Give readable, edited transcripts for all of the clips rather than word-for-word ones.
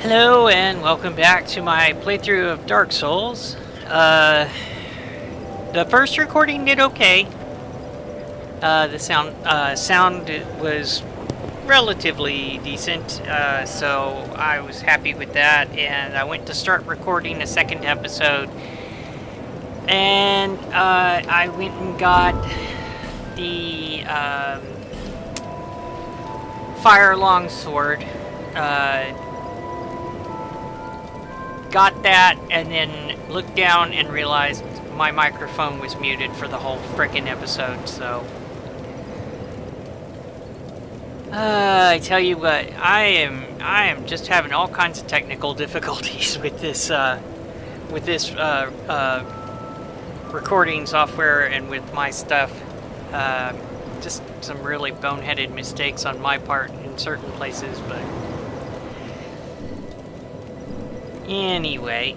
Hello and welcome back to my playthrough of Dark Souls. The first recording did okay. The sound was relatively decent, so I was happy with that, and I went to start recording a second episode, and I went and got the fire longsword. Got that, and then looked down and realized my microphone was muted for the whole frickin' episode, so... I tell you what, I am just having all kinds of technical difficulties with this recording software and with my stuff. Just some really boneheaded mistakes on my part in certain places, but... Anyway.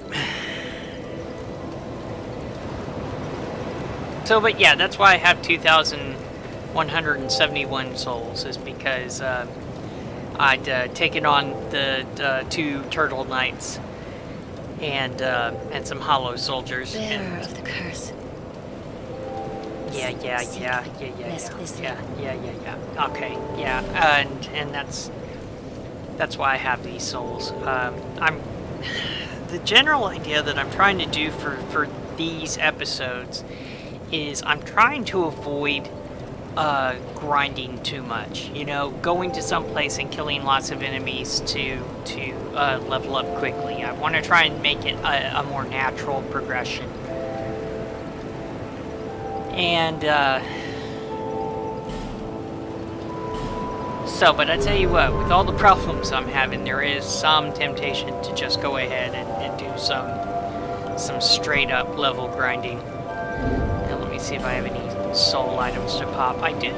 So, but yeah, that's why I have 2,171 souls, is because I'd taken on the 2 turtle knights and some hollow soldiers. Bearer of the curse. Yeah. Okay, yeah, and that's why I have these souls. The general idea that I'm trying to do for these episodes is I'm trying to avoid grinding too much. You know, going to some place and killing lots of enemies to level up quickly. I want to try and make it a more natural progression. And so, but I tell you what, with all the problems I'm having, there is some temptation to just go ahead and do some straight up level grinding. Now let me see if I have any soul items to pop. I do.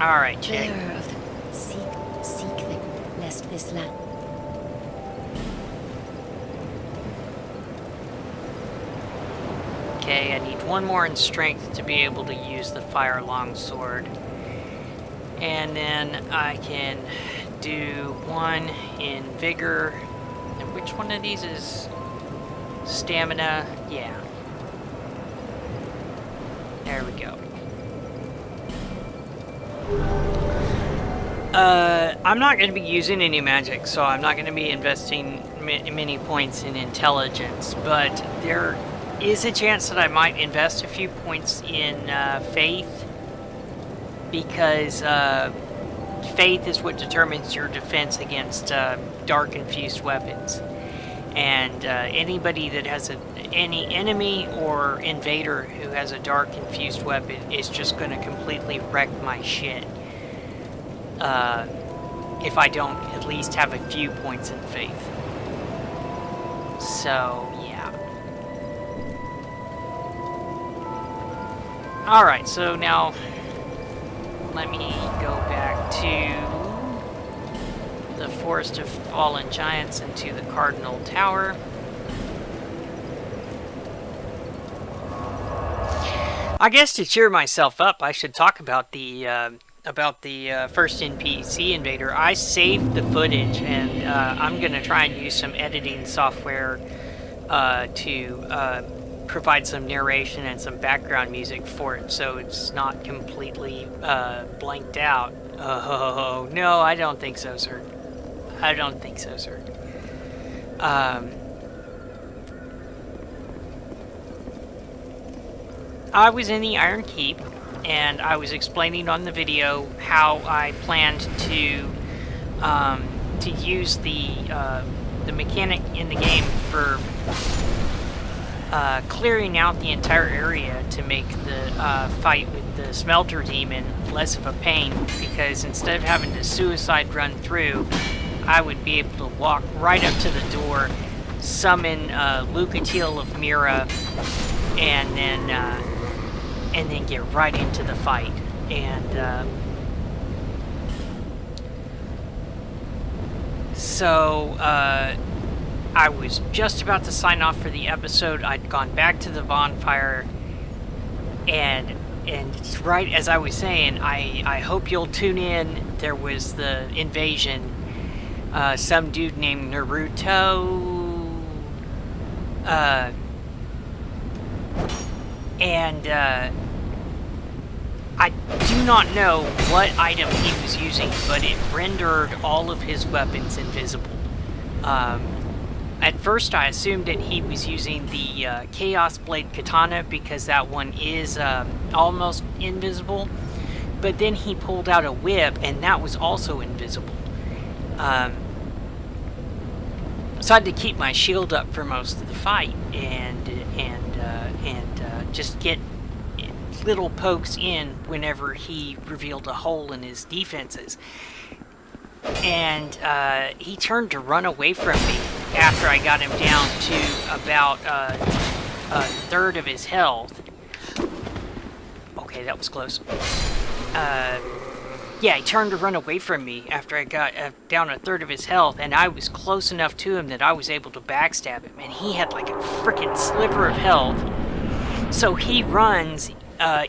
Alright, chick. Bearer of the seek them, lest this land. Okay, I need 1 more in strength to be able to use the fire longsword. And then I can do 1 in vigor. And which one of these is stamina? Yeah. There we go. I'm not going to be using any magic, so I'm not going to be investing many points in intelligence, but there is a chance that I might invest a few points in faith, because faith is what determines your defense against dark infused weapons. And anybody that has any enemy or invader who has a dark infused weapon is just going to completely wreck my shit. If I don't at least have a few points in faith. So, yeah. Alright, so now let me go back to the Forest of Fallen Giants and to the Cardinal Tower. I guess to cheer myself up, I should talk about the first NPC invader. I saved the footage, and I'm going to try and use some editing software to provide some narration and some background music for it, so it's not completely blanked out. Oh, no, I don't think so, sir. I don't think so, sir. I was in the Iron Keep, and I was explaining on the video how I planned to use the mechanic in the game for clearing out the entire area to make the fight with the Smelter Demon less of a pain, because instead of having to suicide run through, I would be able to walk right up to the door, summon Lucatiel of Mira, and then get right into the fight. And so I was just about to sign off for the episode. I'd gone back to the bonfire, and right as I was saying, I hope you'll tune in. There was the invasion. Some dude named Naruto, and I do not know what item he was using, but it rendered all of his weapons invisible. At first I assumed that he was using the Chaos Blade Katana because that one is almost invisible, but then he pulled out a whip and that was also invisible. So I had to keep my shield up for most of the fight and just get little pokes in whenever he revealed a hole in his defenses. And he turned to run away from me after I got him down to about a third of his health. Okay, that was close. Yeah, he turned to run away from me after I got down a third of his health, and I was close enough to him that I was able to backstab him, and he had like a freaking sliver of health. So he runs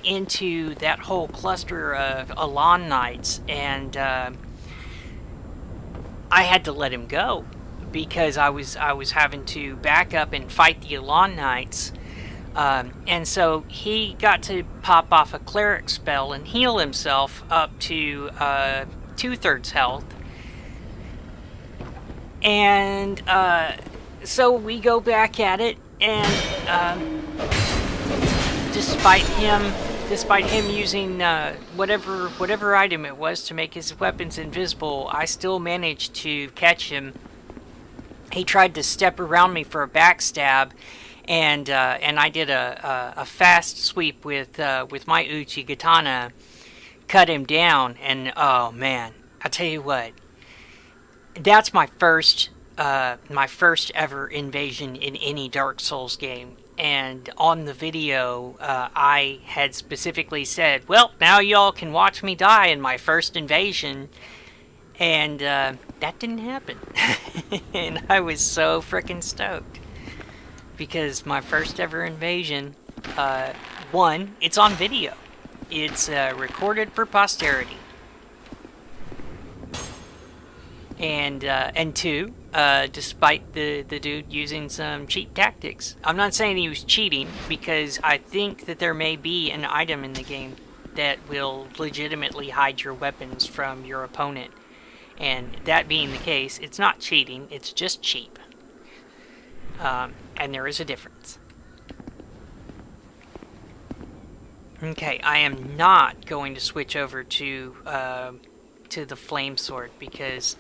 into that whole cluster of Elan Knights, and I had to let him go because I was having to back up and fight the Elan Knights. And so he got to pop off a cleric spell and heal himself up to 2/3 health. And so we go back at it, and despite him using whatever item it was to make his weapons invisible, I still managed to catch him. He tried to step around me for a backstab, and I did a fast sweep with my Uchi Katana, cut him down, and oh man, I tell you what, that's my first ever invasion in any Dark Souls game. And on the video, I had specifically said, well, now y'all can watch me die in my first invasion. And that didn't happen. And I was so freaking stoked. Because my first ever invasion, one, it's on video. It's recorded for posterity. And two, despite the dude using some cheat tactics. I'm not saying he was cheating, because I think that there may be an item in the game that will legitimately hide your weapons from your opponent. And that being the case, it's not cheating, it's just cheap. And there is a difference. Okay, I am not going to switch over to the flame sword, because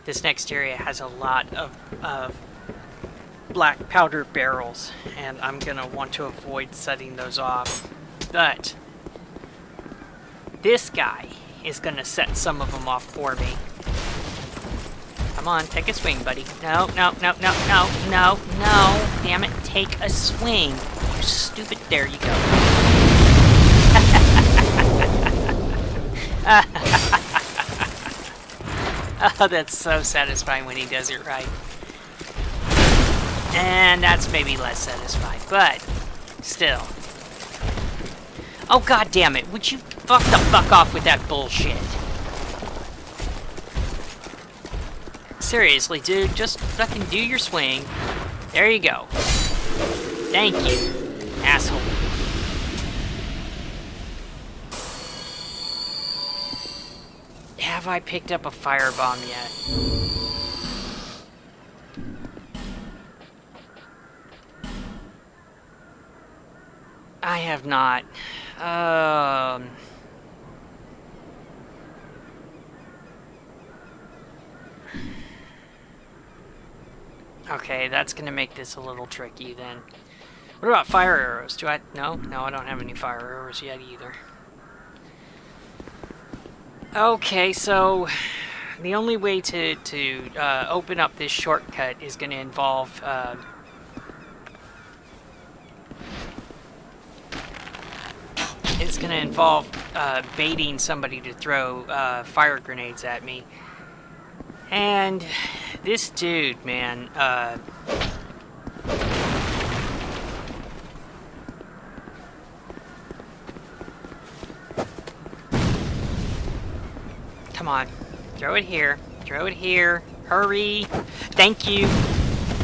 this next area has a lot of black powder barrels, and I'm gonna want to avoid setting those off. But this guy is gonna set some of them off for me. Come on, take a swing, buddy. No. Damn it, take a swing. You stupid, there you go. Oh, that's so satisfying when he does it right. And that's maybe less satisfying, but still. Oh, god damn it, would you fuck the fuck off with that bullshit? Seriously, dude, just fucking do your swing. There you go. Thank you, asshole. Have I picked up a firebomb yet? I have not. Okay, that's gonna make this a little tricky then. What about fire arrows? Do I... No, I don't have any fire arrows yet either. Okay, so the only way to open up this shortcut is going to involve baiting somebody to throw fire grenades at me, And this dude, man, come on. Throw it here. Throw it here. Hurry. Thank you.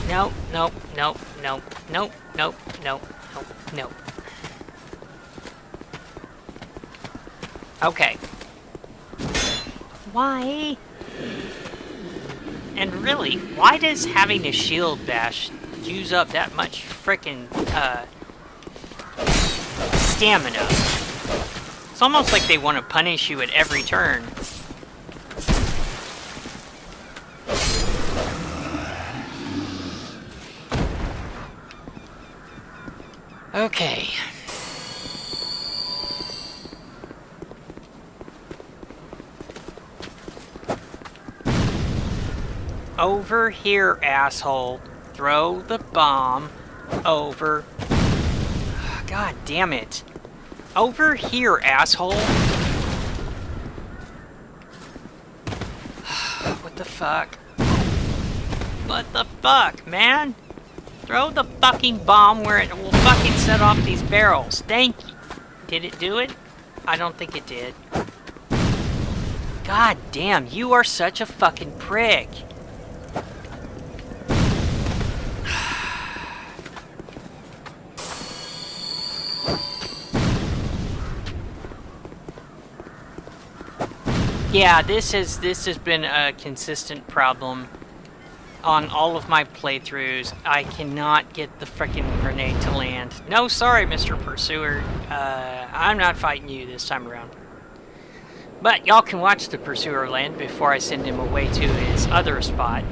Nope, nope, nope, nope, nope, nope, nope, nope, nope. Okay. Why? And really, why does having a shield bash use up that much frickin' stamina? It's almost like they want to punish you at every turn. Okay. Over here, asshole. Throw the bomb over. God damn it. Over here, asshole. What the fuck? What the fuck, man? Throw the fucking bomb where it will fucking set off these barrels. Thank you. Did it do it? I don't think it did. God damn, you are such a fucking prick. Yeah, this has been a consistent problem on all of my playthroughs. I cannot get the frickin' grenade to land. No, sorry, Mr. Pursuer. I'm not fighting you this time around. But y'all can watch the Pursuer land before I send him away to his other spot.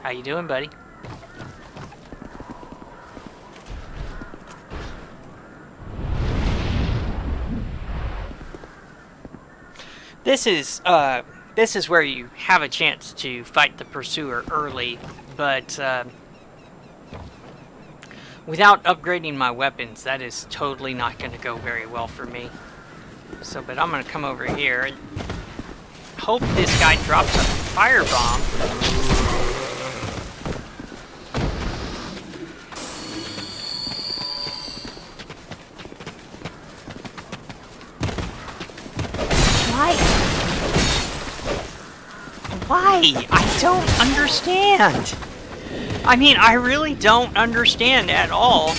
How you doing, buddy? This is where you have a chance to fight the Pursuer early, but without upgrading my weapons, that is totally not going to go very well for me. So, but I'm going to come over here and hope this guy drops a firebomb. Why? I don't understand. I mean, I really don't understand at all.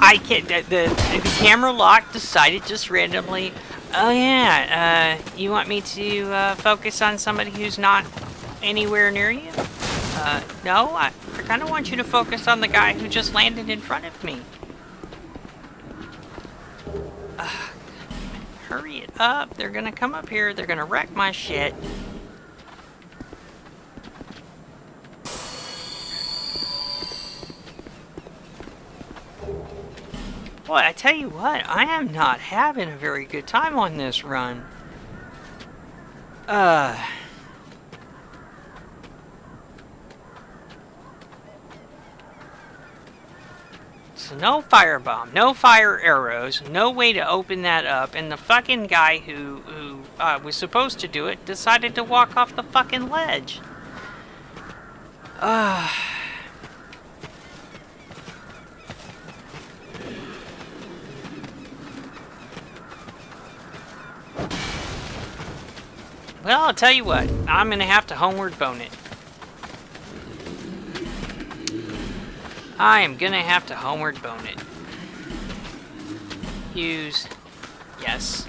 I can't. The camera lock decided just randomly. Oh yeah. You want me to focus on somebody who's not anywhere near you? No. I kind of want you to focus on the guy who just landed in front of me. Hurry it up. They're gonna come up here. They're gonna wreck my shit. Boy, I tell you what, I am not having a very good time on this run. So no firebomb, no fire arrows, no way to open that up, and the fucking guy who was supposed to do it decided to walk off the fucking ledge. Well, I'll tell you what, I'm gonna have to homeward bone it. I am gonna have to homeward bone it. Use. Yes.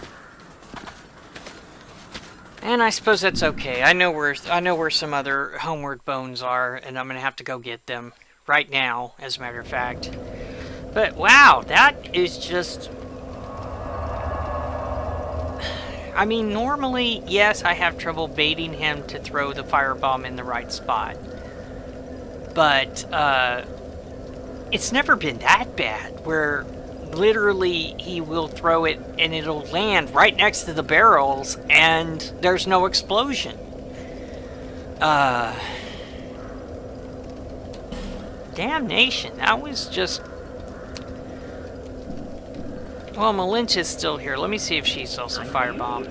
And I suppose that's okay. I know where some other homeward bones are, and I'm gonna have to go get them right now, as a matter of fact. But wow, that is just. I mean, normally, yes, I have trouble baiting him to throw the firebomb in the right spot. But, it's never been that bad, where literally he will throw it and it'll land right next to the barrels and there's no explosion. Damnation, that was just... Well, Malinch is still here. Let me see if she sells a firebomb.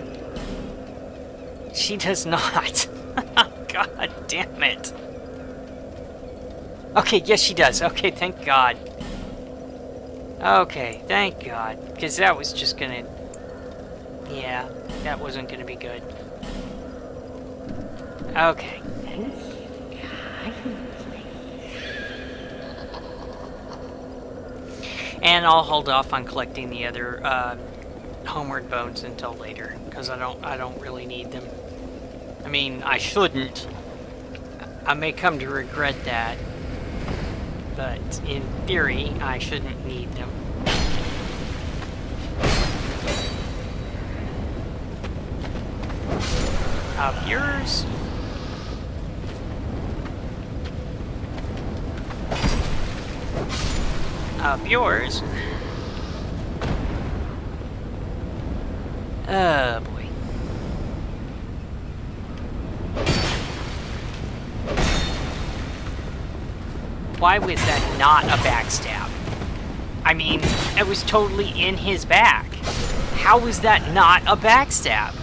She does not. God damn it. Okay, yes she does. Okay, thank God. Okay, thank God. Because that was just gonna... Yeah, that wasn't gonna be good. Okay. And I'll hold off on collecting the other homeward bones until later, because I don't really need them. I mean, I shouldn't. I may come to regret that, but in theory, I shouldn't need them. Up yours. Up yours. Oh boy. Why was that not a backstab? I mean, it was totally in his back. How was that not a backstab?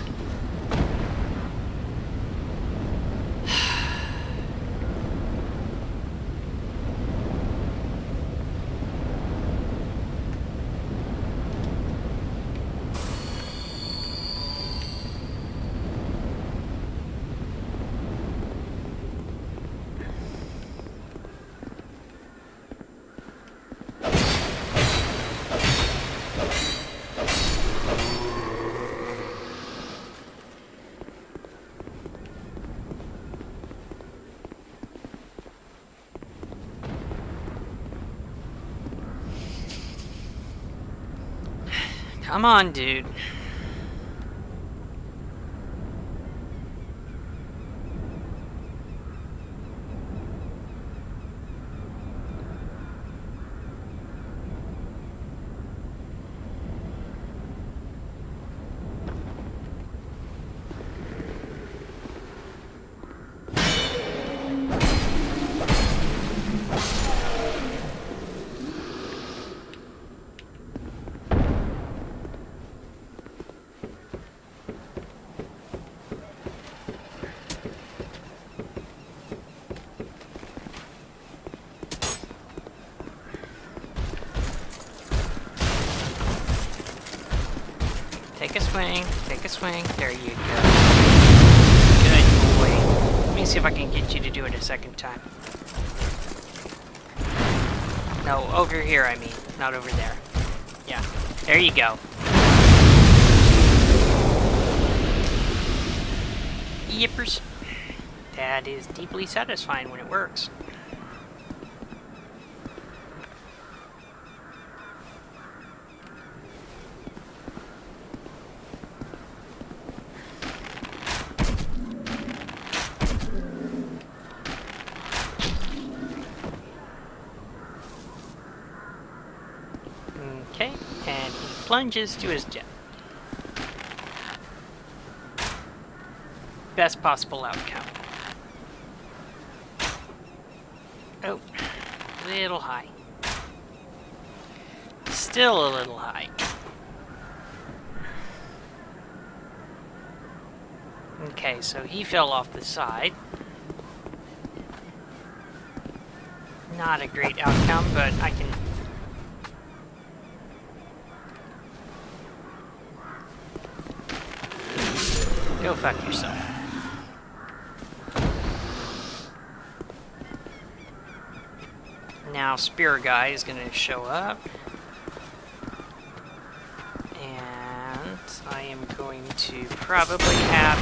Come on, dude. Take a swing, take a swing. There you go. Good boy. Let me see if I can get you to do it a second time. No, over here, I mean, not over there. Yeah, there you go. Yippers. That is deeply satisfying when it works. Okay, and he plunges to his death. Best possible outcome. Oh, a little high. Still a little high. Okay, so he fell off the side. Not a great outcome, but I can... Go fuck yourself. Now Spear Guy is going to show up. And I am going to probably have...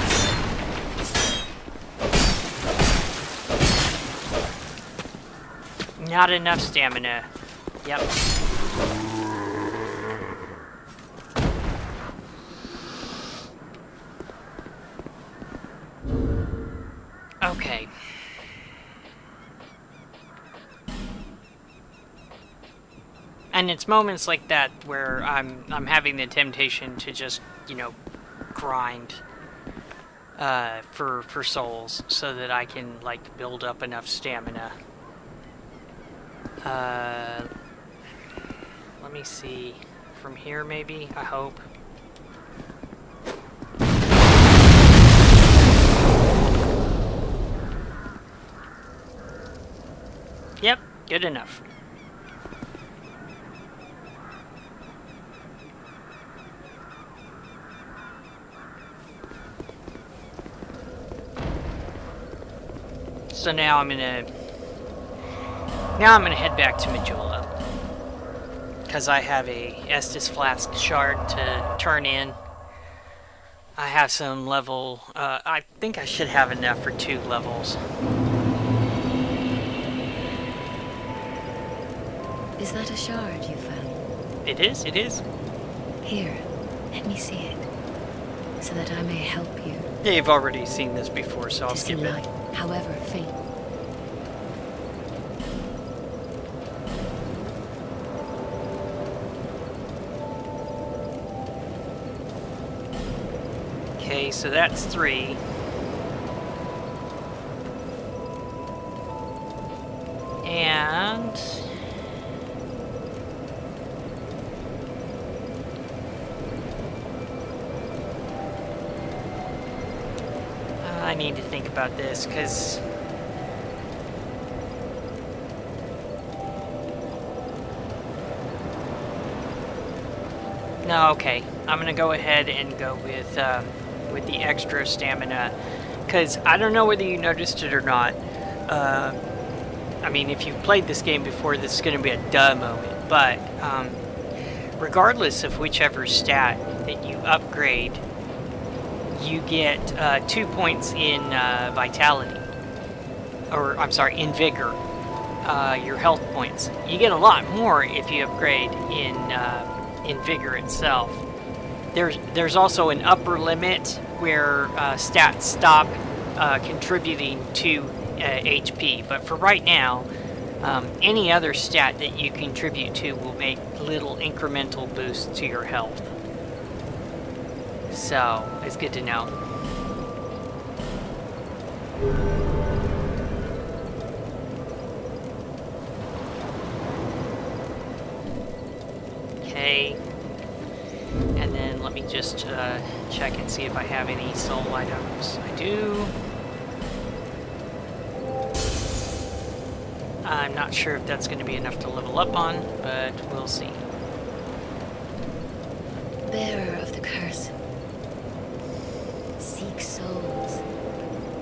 Not enough stamina. Yep. Okay. And it's moments like that where I'm having the temptation to just, you know, grind for souls so that I can like build up enough stamina. Let me see. From here maybe, I hope. Good enough. So now I'm gonna head back to Majula because I have a Estus Flask shard to turn in. I have some level. I think I should have enough for 2 levels. Is that a shard you found? It is. It is. Here, let me see it, so that I may help you. Yeah, you've already seen this before, so I'll To see skip it. light, however faint. Okay, so that's 3. And I need to think about this because no, okay. I'm gonna go ahead and go with the extra stamina because I don't know whether you noticed it or not. I mean, if you've played this game before, this is going to be a duh moment, but regardless of whichever stat that you upgrade, you get 2 points in vitality, or I'm sorry, in vigor, your health points. You get a lot more if you upgrade in vigor itself. There's also an upper limit where stats stop contributing to HP, but for right now, any other stat that you contribute to will make little incremental boosts to your health. So, it's good to know. Okay. And then let me just check and see if I have any soul items. I do. I'm not sure if that's going to be enough to level up on, but we'll see. Bearer of the curse. Seek souls.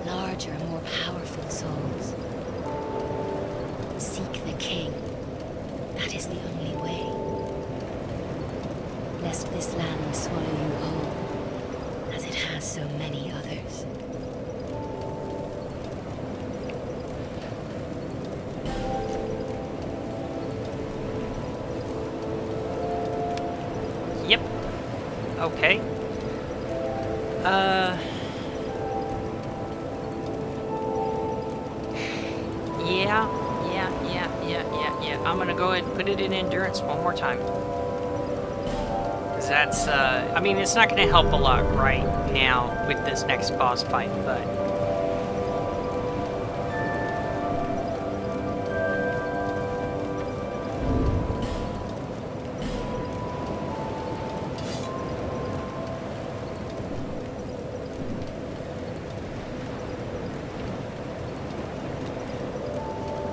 Larger, more powerful souls. Seek the king. That is the only way. Lest this land swallow you whole, as it has so many others. Yep. Okay. Yeah. I'm gonna go ahead and put it in endurance one more time. Because that's, I mean, it's not gonna help a lot right now with this next boss fight, but...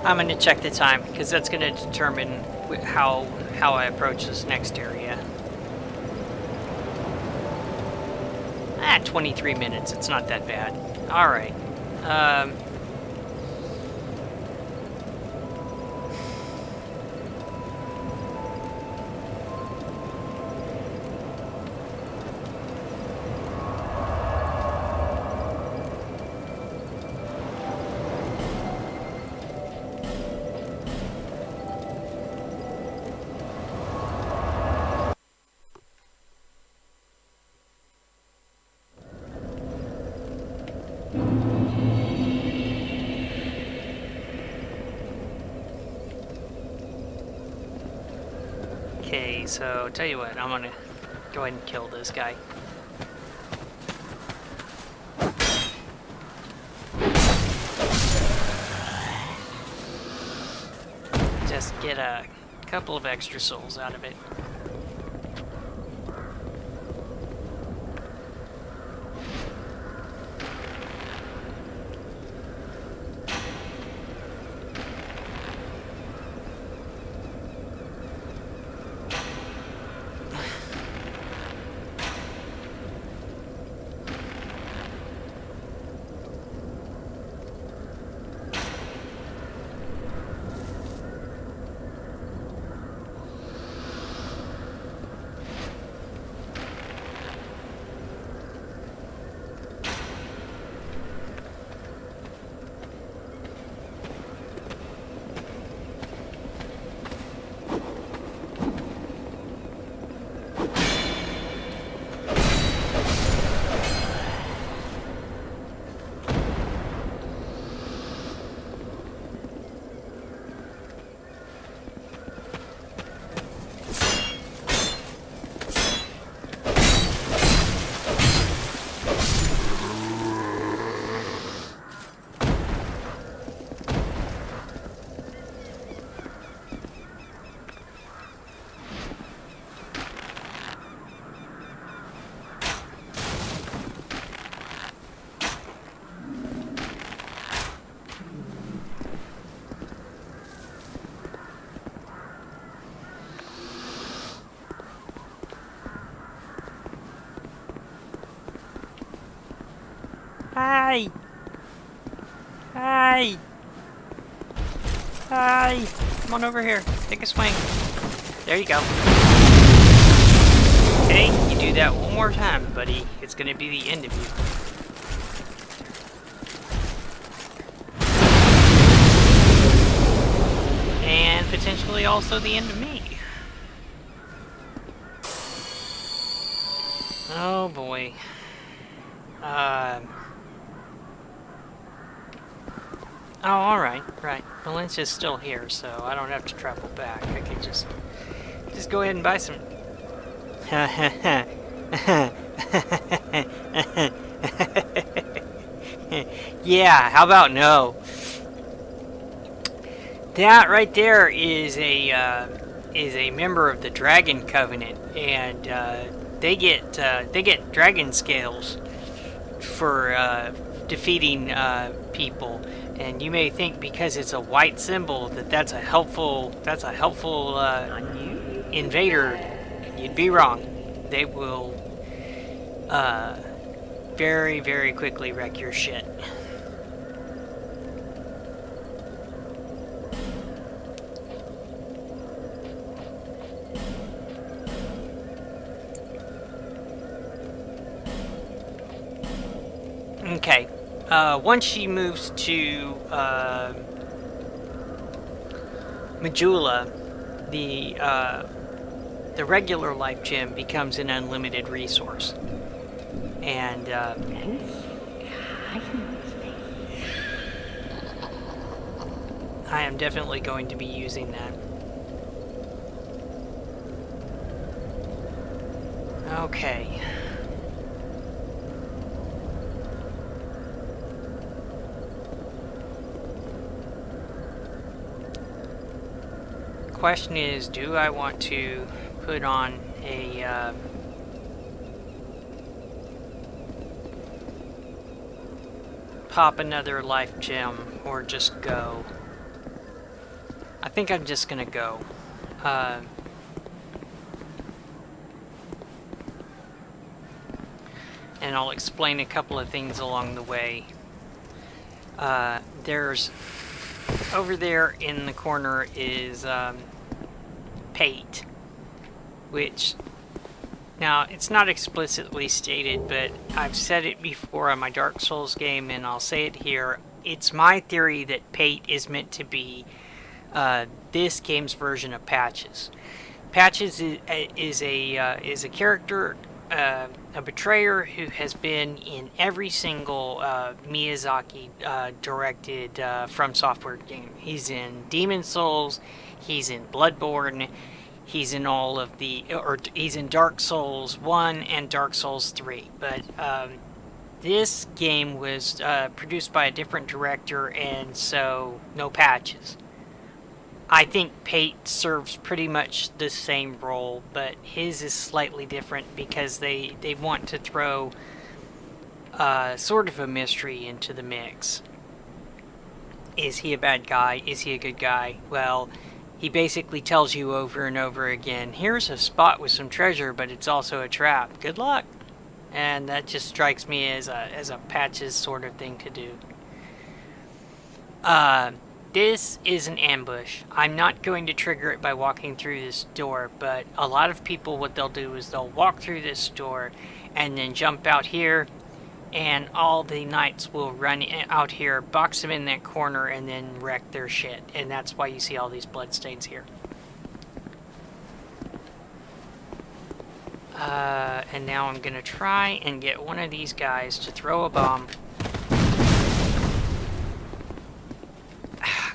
I'm going to check the time, because that's going to determine how I approach this next area. 23 minutes. It's not that bad. Alright. Okay, so tell you what, I'm gonna go ahead and kill this guy. Just get a couple of extra souls out of it. Hi! Hi! Hi! Come on over here. Take a swing. There you go. Okay, you do that one more time, buddy. It's gonna be the end of you. And potentially also the end of me. Oh boy. Oh, alright, right. Well, Lynch is still here, so I don't have to travel back. I can just go ahead and buy some... Yeah, how about no? That right there is a member of the Dragon Covenant, and they get dragon scales for defeating people. And you may think because it's a white symbol that's a helpful invader. You'd be wrong. They will very, very quickly wreck your shit. Okay. Once she moves to Majula, the regular life gem becomes an unlimited resource, and I am definitely going to be using that. Okay. Question is, do I want to put on a pop another life gem or just go? I think I'm just gonna go. And I'll explain a couple of things along the way. There's over there in the corner is Pate, which now it's not explicitly stated, but I've said it before on my Dark Souls game, and I'll say it here. It's my theory that Pate is meant to be this game's version of Patches. Patches is a character, a betrayer who has been in every single Miyazaki directed From Software game. He's in Demon Souls, he's in Bloodborne, he's in all of he's in Dark Souls 1 and Dark Souls 3. But this game was produced by a different director, and so no patches. I think Pate serves pretty much the same role, but his is slightly different because they want to throw sort of a mystery into the mix. Is he a bad guy? Is he a good guy? Well, he basically tells you over and over again, here's a spot with some treasure, but it's also a trap. Good luck. And that just strikes me as a Patches sort of thing to do. This is an ambush. I'm not going to trigger it by walking through this door, but a lot of people, what they'll do is they'll walk through this door and then jump out here, and all the knights will run out here, box them in that corner, and then wreck their shit. And that's why you see all these bloodstains here. And now I'm gonna try and get one of these guys to throw a bomb.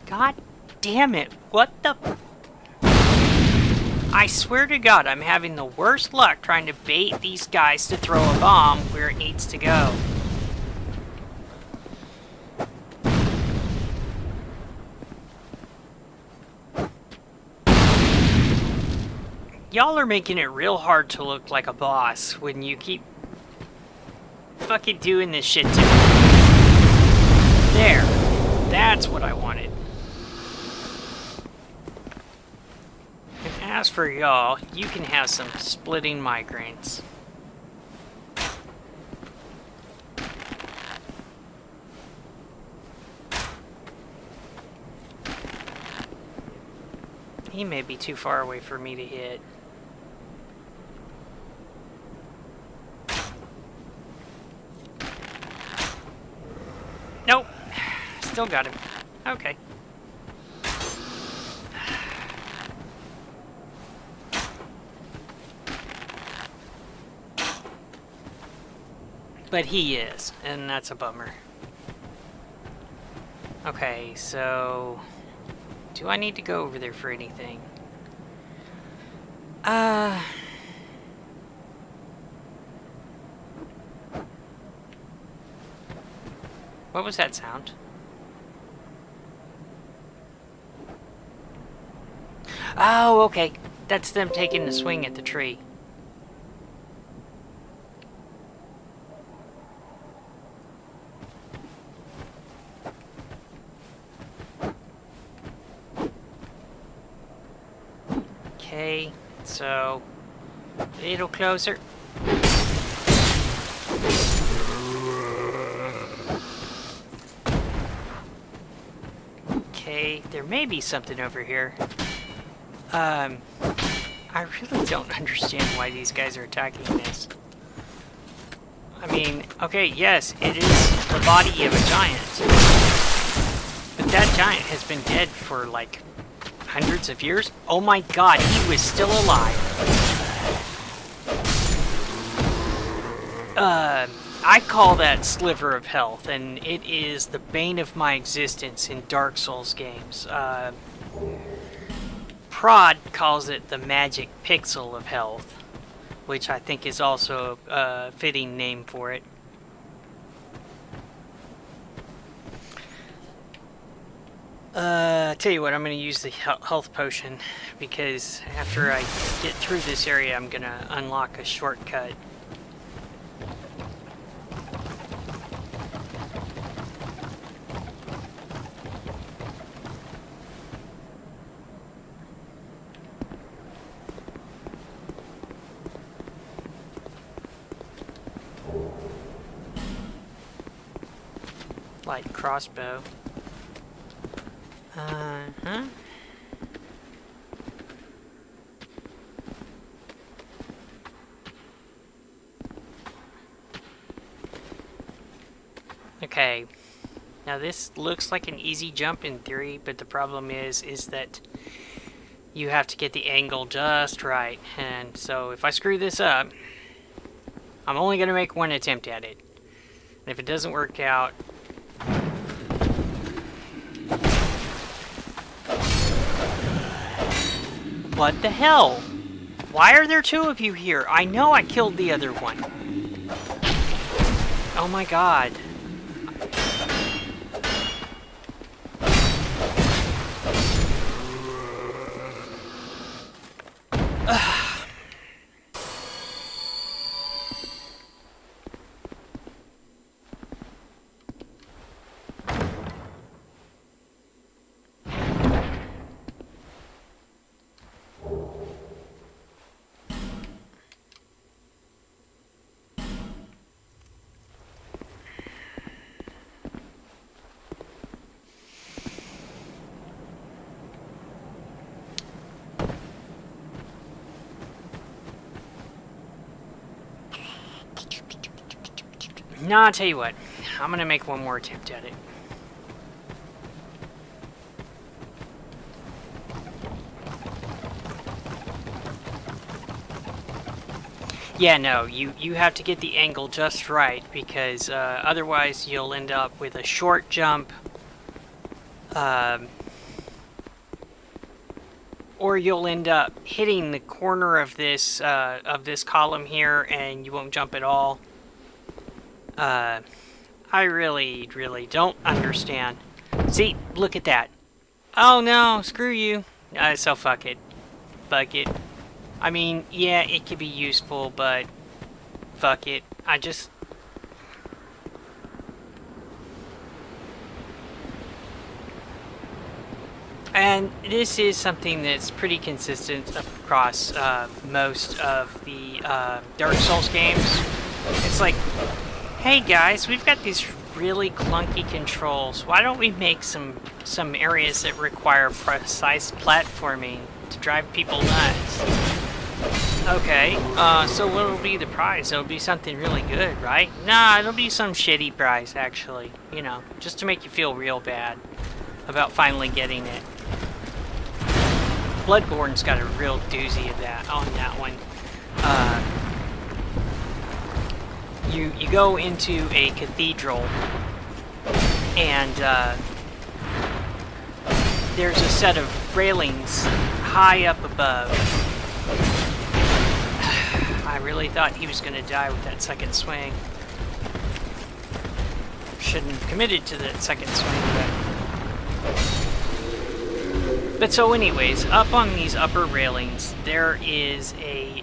God damn it, what the... I swear to God, I'm having the worst luck trying to bait these guys to throw a bomb where it needs to go. Y'all are making it real hard to look like a boss when you keep fucking doing this shit to me. There. That's what I wanted. And as for y'all, you can have some splitting migraines. He may be too far away for me to hit. Nope. Still got him. Okay. But he is, and that's a bummer. Okay, so... do I need to go over there for anything? What was that sound? Oh, okay. That's them taking a swing at the tree. Okay, so a little closer. Okay, there may be something over here. I really don't understand why these guys are attacking this. I mean, okay, yes, it is the body of a giant. But that giant has been dead for, like, hundreds of years? Oh my god, he was still alive. I call that sliver of health, and it is the bane of my existence in Dark Souls games. Prod calls it the magic pixel of health, which I think is also a fitting name for it. Tell you what, I'm going to use the health potion, because after I get through this area, I'm going to unlock a shortcut. Light crossbow. Uh-huh. Okay. Now this looks like an easy jump in theory, but the problem is that you have to get the angle just right. And so if I screw this up, I'm only going to make one attempt at it. And if it doesn't work out, what the hell? Why are there two of you here? I know I killed the other one. Oh my god. No, I'll tell you what. I'm gonna make one more attempt at it. Yeah, no, you have to get the angle just right, because otherwise you'll end up with a short jump, or you'll end up hitting the corner of this column here, and you won't jump at all. I really don't understand. See, look at that. Oh no, screw you. So fuck it. Fuck it. I mean, yeah, it could be useful, but fuck it. I just... And this is something that's pretty consistent across most of the Dark Souls games. It's like, hey guys, we've got these really clunky controls. Why don't we make some areas that require precise platforming to drive people nuts. Okay, so what'll be the prize? It'll be something really good, right? Nah, it'll be some shitty prize, actually. You know, just to make you feel real bad about finally getting it. Bloodborne's got a real doozy of that on that one. You go into a cathedral, and there's a set of railings high up above. I really thought he was going to die with that second swing. Shouldn't have committed to that second swing, but so anyways, up on these upper railings, there is a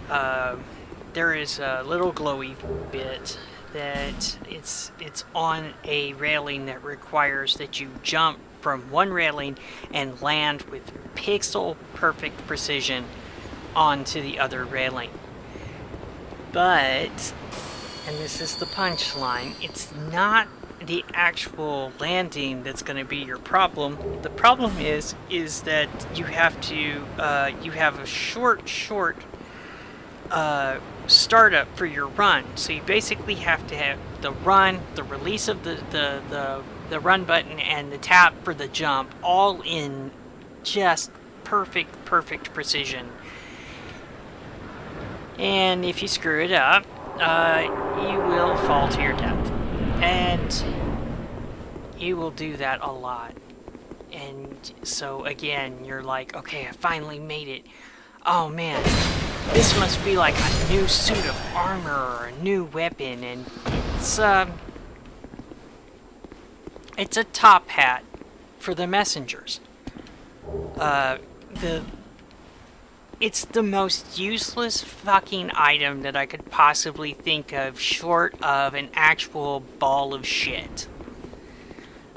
little glowy bit that it's on a railing that requires that you jump from one railing and land with pixel perfect precision onto the other railing. But, and this is the punchline, it's not the actual landing that's going to be your problem. The problem is that you have to you have a short startup for your run. So you basically have to have the run, the release of the run button, and the tap for the jump all in just perfect precision. And if you screw it up, you will fall to your death. And you will do that a lot. And so again, you're like, okay, I finally made it. Oh man, this must be like a new suit of armor or a new weapon. And it's a top hat for the messengers. It's the most useless fucking item that I could possibly think of, short of an actual ball of shit.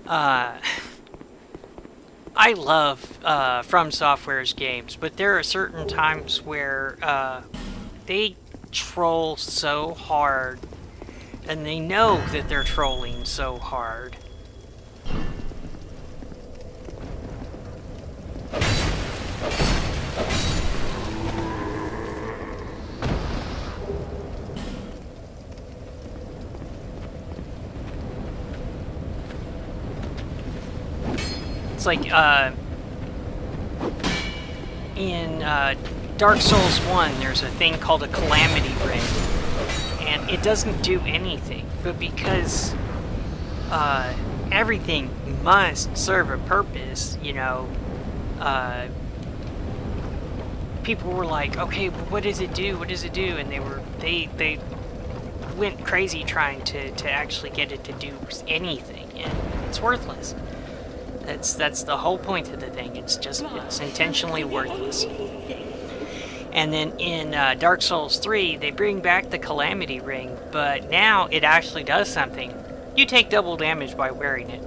I love From Software's games, but there are certain times where they troll so hard, and they know that they're trolling so hard. Like in Dark Souls 1, there's a thing called a calamity ring, and it doesn't do anything, but because everything must serve a purpose, you know, people were like, okay, well, what does it do, and they went crazy trying to actually get it to do anything, and it's worthless. That's the whole point of the thing. It's intentionally worthless. And then in Dark Souls 3, they bring back the Calamity Ring, but now it actually does something. You take double damage by wearing it.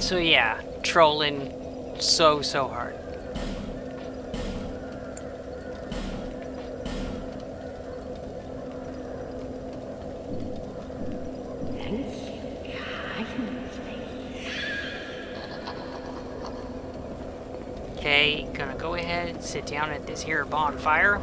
So yeah, trolling so hard. Okay, gonna go ahead and sit down at this here bonfire.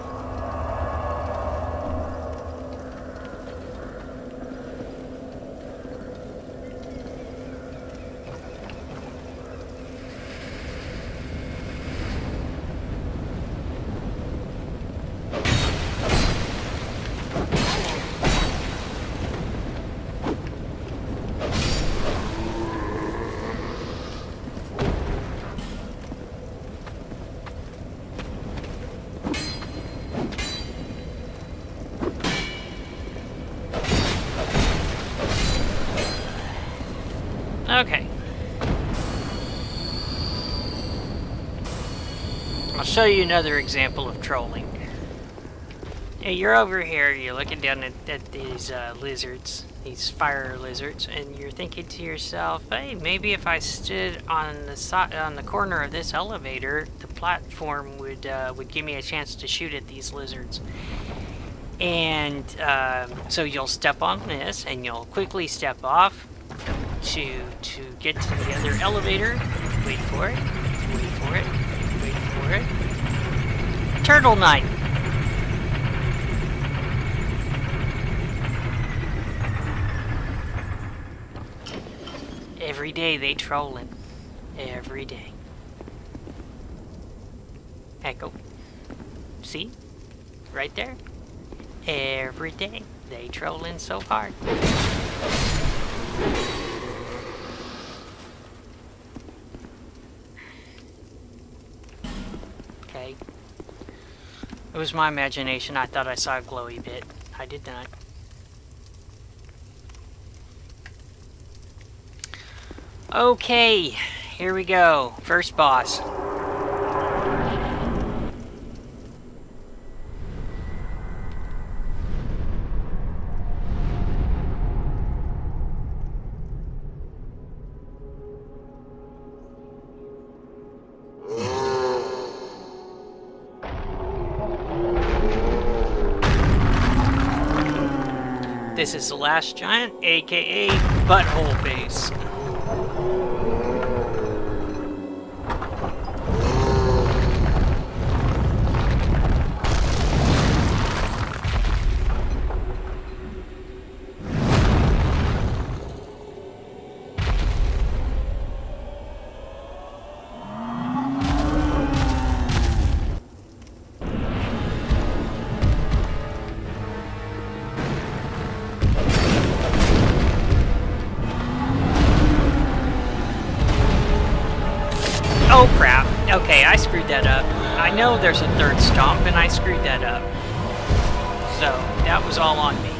Okay. I'll show you another example of trolling. Hey, you're over here, you're looking down at these lizards, these fire lizards, and you're thinking to yourself, hey, maybe if I stood on the corner of this elevator, the platform would give me a chance to shoot at these lizards. And so you'll step on this, and you'll quickly step off, to get to the other elevator. Wait for it. Wait for it. Wait for it. Turtle Night. Every day they trolling. Every day. Echo. See? Right there. Every day they trolling so hard. Okay. It was my imagination. I thought I saw a glowy bit. I did not. Okay, here we go. First boss. This is the last giant, aka Butthole Face. Oh crap. Okay, I screwed that up. I know there's a third stomp and I screwed that up. So, that was all on me.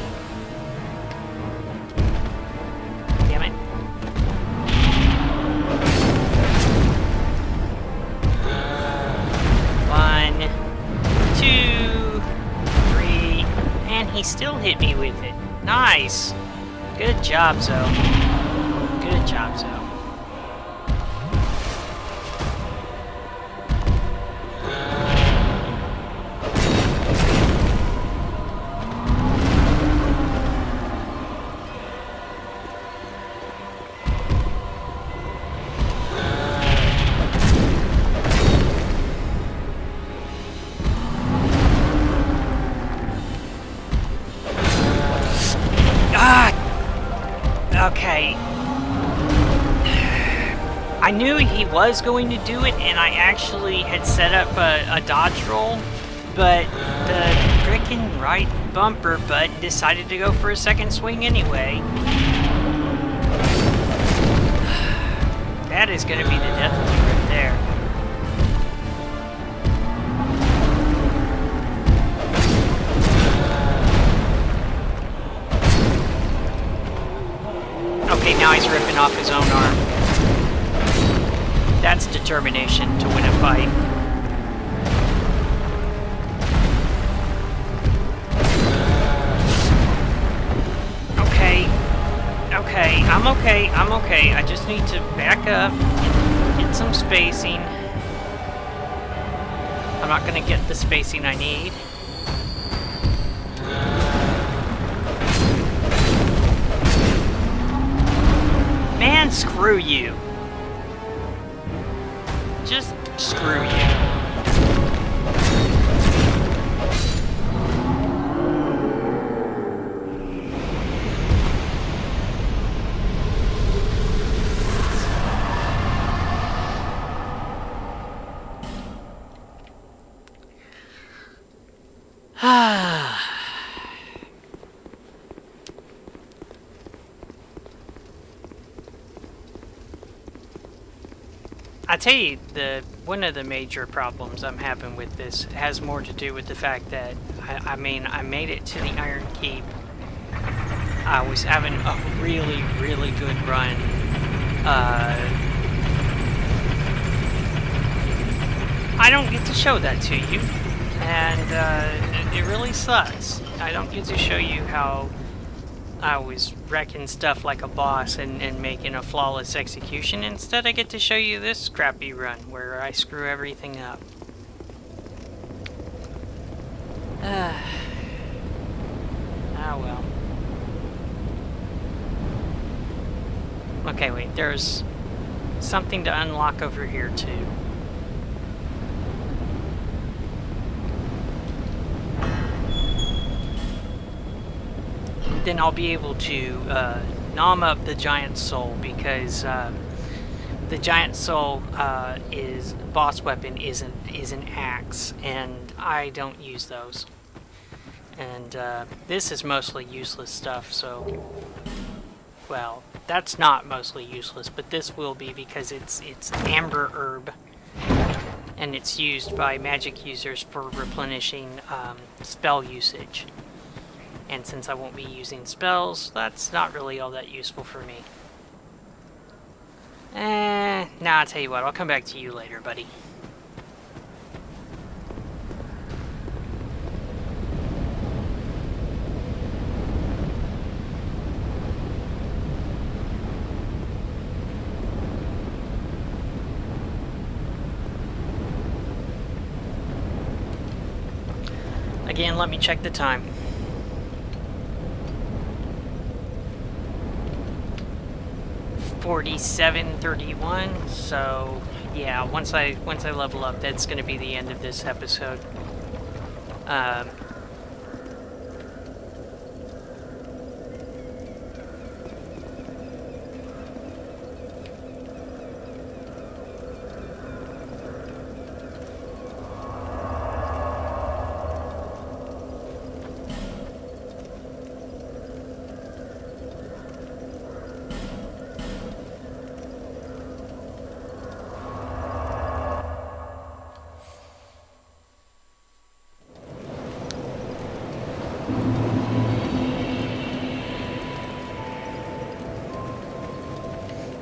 Damn it. One, two, three, and he still hit me with it. Nice. Good job, Zoe. Good job, Zoe. Okay. I knew he was going to do it, and I actually had set up a dodge roll, but the frickin' right bumper button decided to go for a second swing anyway. That is going to be the death of me right there. Okay, now he's ripping off his own arm. That's determination to win a fight. Okay. Okay, I'm okay, I'm okay. I just need to back up, get some spacing. I'm not gonna get the spacing I need. Man, screw you. Just screw you. I tell you, one of the major problems I'm having with this has more to do with the fact that I made it to the Iron Keep. I was having a really, really good run. I don't get to show that to you, and it really sucks. I don't get to show you how I was wrecking stuff like a boss and making a flawless execution. Instead, I get to show you this crappy run where I screw everything up. Ah well. Okay, wait, there's something to unlock over here too. Then I'll be able to nom up the giant soul, because the giant soul is boss weapon is an axe, and I don't use those. And this is mostly useless stuff, so, well, that's not mostly useless, but this will be, because it's amber herb, and it's used by magic users for replenishing spell usage. And since I won't be using spells, that's not really all that useful for me. Nah, I'll tell you what, I'll come back to you later, buddy. Again, let me check the time. .47:31. So yeah, once I level up, that's going to be the end of this episode.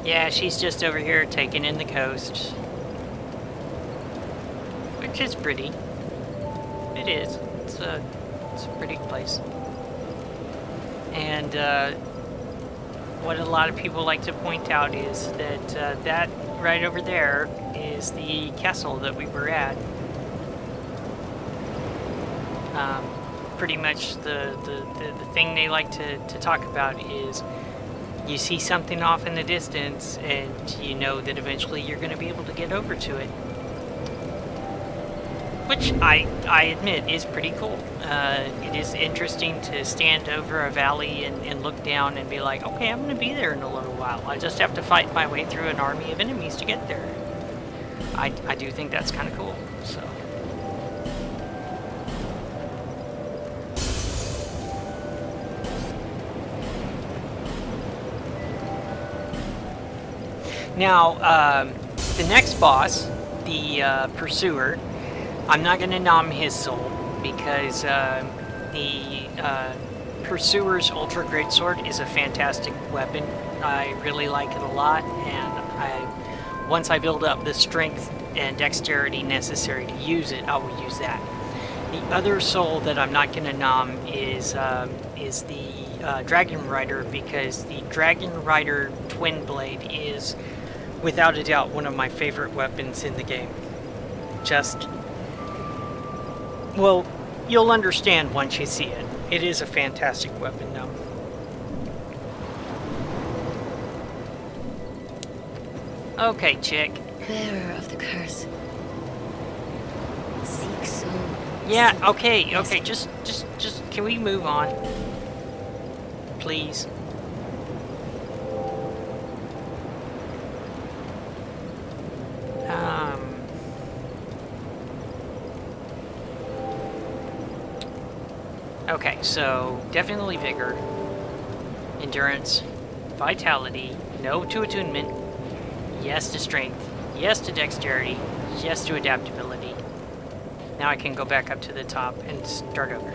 Yeah, she's just over here taking in the coast, which is pretty. It is. It's a pretty place. And what a lot of people like to point out is that that right over there is the castle that we were at. Pretty much the thing they like to talk about is, you see something off in the distance, and you know that eventually you're going to be able to get over to it. Which I admit is pretty cool. It is interesting to stand over a valley and look down and be like, okay, I'm going to be there in a little while. I just have to fight my way through an army of enemies to get there. I do think that's kind of cool, so... Now, the next boss, the Pursuer, I'm not going to nom his soul, because the Pursuer's Ultra Greatsword is a fantastic weapon. I really like it a lot, and once I build up the strength and dexterity necessary to use it, I will use that. The other soul that I'm not going to nom is the Dragon Rider, because the Dragon Rider Twin Blade is, without a doubt, one of my favorite weapons in the game. Just, well, you'll understand once you see it. It is a fantastic weapon, though. Okay, chick. Bearer of the curse. Seek soul. Yeah, okay, just, can we move on? Please. Okay, so definitely vigor, endurance, vitality, no to attunement, yes to strength, yes to dexterity, yes to adaptability. Now I can go back up to the top and start over.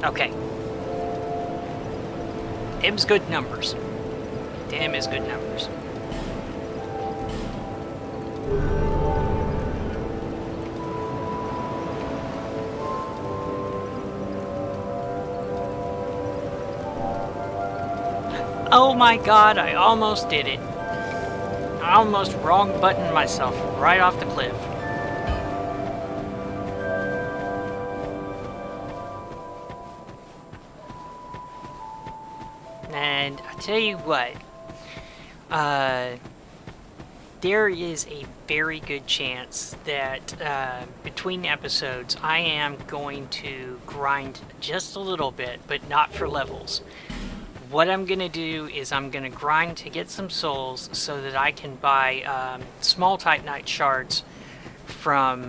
Okay. Them's good numbers. Damn is good numbers. Oh my god, I almost did it. I almost wrong buttoned myself right off the cliff. And I tell you what, there is a very good chance that between episodes I am going to grind just a little bit, but not for levels. What I'm going to do is I'm going to grind to get some souls so that I can buy small Titanite shards from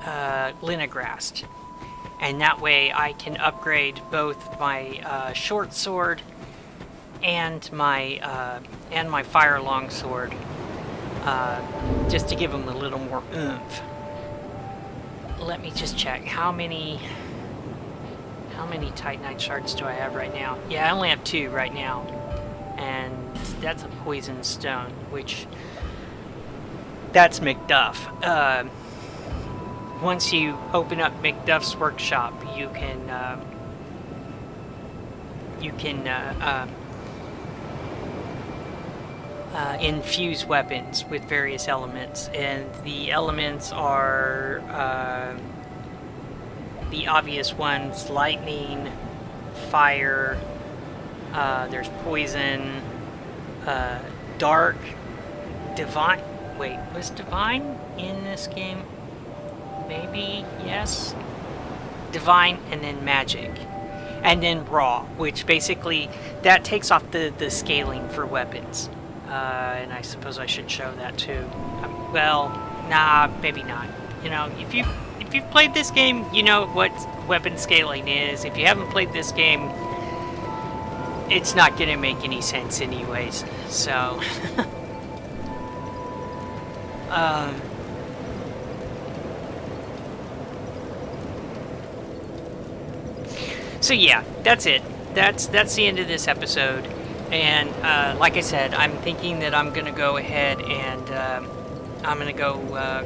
Linagrast. And that way I can upgrade both my short sword and my fire longsword, just to give them a little more oomph. Let me just check how many Titanite shards do I have right now? Yeah, I only have 2 right now, and that's a poison stone, which that's McDuff. Once you open up McDuff's workshop, you can infuse weapons with various elements, and the elements are the obvious ones: lightning, fire, there's poison, dark, divine. Wait, was divine in this game? Maybe, yes. Divine, and then magic. And then raw, which basically, that takes off the scaling for weapons. And I suppose I should show that too. Well, nah, maybe not. You know, if you've played this game, you know what weapon scaling is. If you haven't played this game, it's not gonna make any sense anyways. So, so yeah, that's it. That's the end of this episode. And like I said, I'm thinking that I'm gonna go ahead and I'm gonna go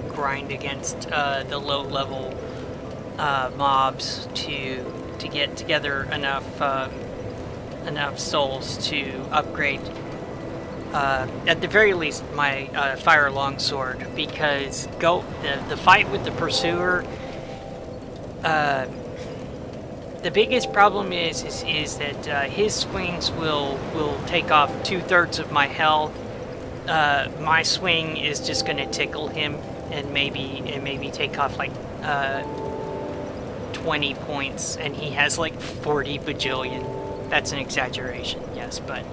grind against the low-level mobs to get together enough souls to upgrade, at the very least, my fire longsword. Because the fight with the pursuer, the biggest problem is that his swings will take off 2/3 of my health. My swing is just going to tickle him and maybe take off like 20 points, and he has like 40 bajillion. That's an exaggeration, yes, but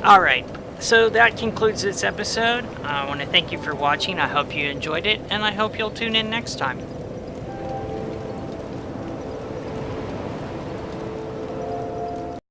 all right. So that concludes this episode. I want to thank you for watching. I hope you enjoyed it, and I hope you'll tune in next time.